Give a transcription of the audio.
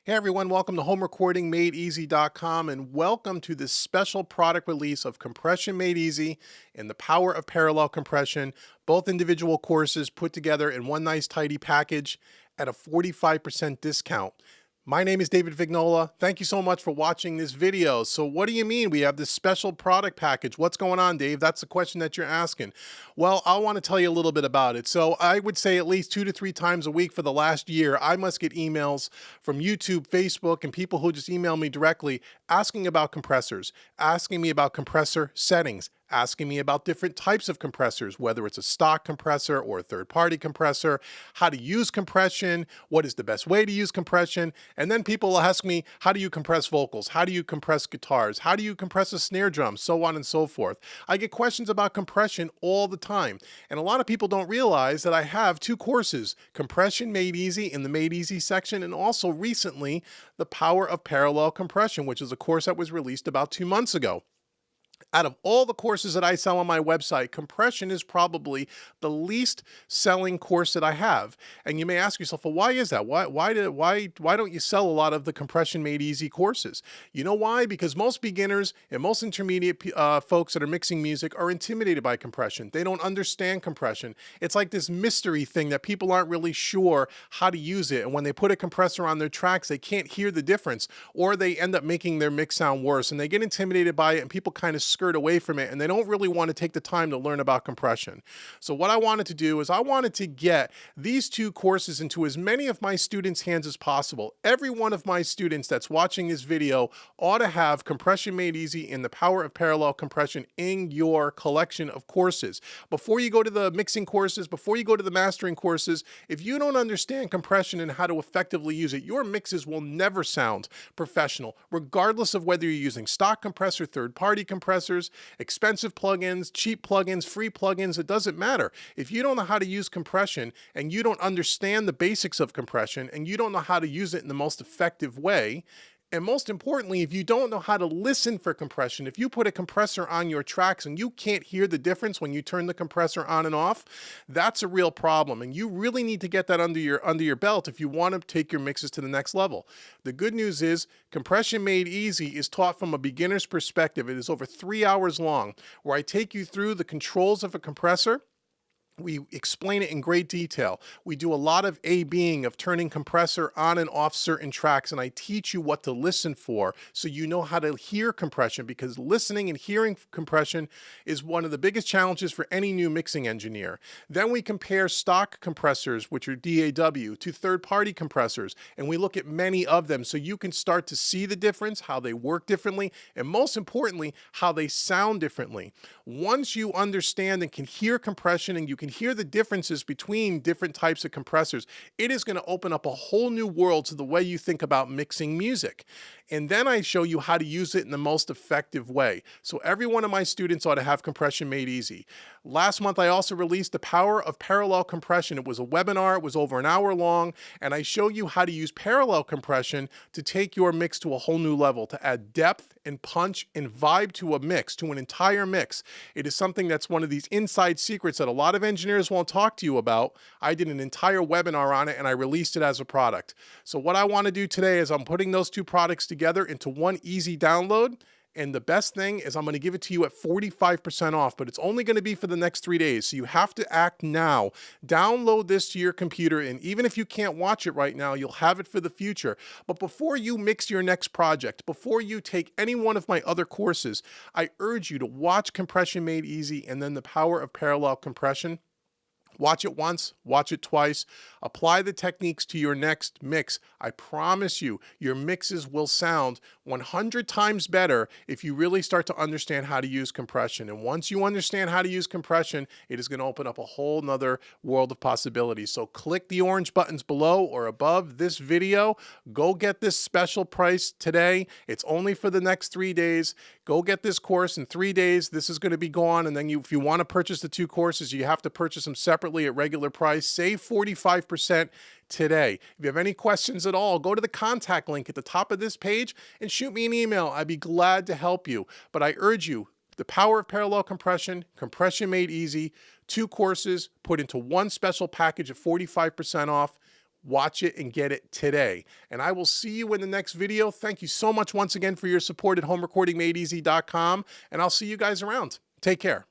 Hey everyone, welcome to HomeRecordingMadeEasy.com and welcome to this special product release of Compression Made Easy and the Power of Parallel Compression, both individual courses put together in one nice tidy package at a 45% discount. My name is David Vignola. Thank you so much for watching this video. So what do you mean we have this special product package? What's going on, Dave? That's the question that you're asking. Well, I want to tell you a little bit about it. So I would say at least 2 to 3 times a week for the last year, I must get emails from YouTube, Facebook, and people who just email me directly asking about compressors, asking me about compressor settings, asking me about different types of compressors, whether it's a stock compressor or a third-party compressor, how to use compression, what is the best way to use compression, and then people will ask me, how do you compress vocals? How do you compress guitars? How do you compress a snare drum? So on and so forth. I get questions about compression all the time, and a lot of people don't realize that I have 2 courses, Compression Made Easy in the Made Easy section, and also recently, The Power of Parallel Compression, which is a course that was released about 2 months ago. Out of all the courses that I sell on my website, compression is probably the least selling course that I have. And you may ask yourself, well, why is that? Why don't you sell a lot of the Compression Made Easy courses? You know why? Because most beginners and most intermediate folks that are mixing music are intimidated by compression. They don't understand compression. It's like this mystery thing that people aren't really sure how to use it. And when they put a compressor on their tracks, they can't hear the difference, or they end up making their mix sound worse. And they get intimidated by it, and people kind of skirt away from it, and they don't really want to take the time to learn about compression. So what I wanted to do is I wanted to get these 2 courses into as many of my students' hands as possible. Every one of my students that's watching this video ought to have Compression Made Easy and the Power of Parallel Compression in your collection of courses. Before you go to the mixing courses, before you go to the mastering courses, if you don't understand compression and how to effectively use it, your mixes will never sound professional, regardless of whether you're using stock compressor, third-party compressors, expensive plugins, cheap plugins, free plugins, it doesn't matter. If you don't know how to use compression and you don't understand the basics of compression and you don't know how to use it in the most effective way, and most importantly, if you don't know how to listen for compression, if you put a compressor on your tracks and you can't hear the difference when you turn the compressor on and off, that's a real problem. And you really need to get that under your belt if you want to take your mixes to the next level. The good news is Compression Made Easy is taught from a beginner's perspective. It is over 3 hours long, where I take you through the controls of a compressor. We explain it in great detail. We do a lot of A-Bing of turning compressor on and off certain tracks, and I teach you what to listen for so you know how to hear compression, because listening and hearing compression is one of the biggest challenges for any new mixing engineer. Then we compare stock compressors, which are DAW, to third-party compressors, and we look at many of them so you can start to see the difference, how they work differently, and most importantly, how they sound differently. Once you understand and can hear compression and you can hear the differences between different types of compressors, it is going to open up a whole new world to the way you think about mixing music. And then I show you how to use it in the most effective way. So every one of my students ought to have Compression Made Easy. Last month, I also released The Power of Parallel Compression. It was a webinar. It was over an hour long, and I show you how to use parallel compression to take your mix to a whole new level, to add depth and punch and vibe to a mix, to an entire mix. It is something that's one of these inside secrets that a lot of engineers won't talk to you about. I did an entire webinar on it, and I released it as a product. So what I want to do today is I'm putting those 2 products together into one easy download. And the best thing is I'm going to give it to you at 45% off, but it's only going to be for the next 3 days. So you have to act now. Download this to your computer, and even if you can't watch it right now, you'll have it for the future. But before you mix your next project, before you take any one of my other courses, I urge you to watch Compression Made Easy and then The Power of Parallel Compression. Watch it once, watch it twice, apply the techniques to your next mix. I promise you, your mixes will sound 100 times better if you really start to understand how to use compression. And once you understand how to use compression, it is going to open up a whole nother world of possibilities. So click the orange buttons below or above this video. Go get this special price today. It's only for the next 3 days. Go get this course in 3 days. This is going to be gone. And then if you want to purchase the 2 courses, you have to purchase them separately at regular price. Save 45% today. If you have any questions at all, go to the contact link at the top of this page and shoot me an email. I'd be glad to help you. But I urge you, The Power of Parallel Compression, Compression Made Easy, 2 courses put into one special package at 45% off. Watch it and get it today. And I will see you in the next video. Thank you so much once again for your support at homerecordingmadeeasy.com, and I'll see you guys around. Take care.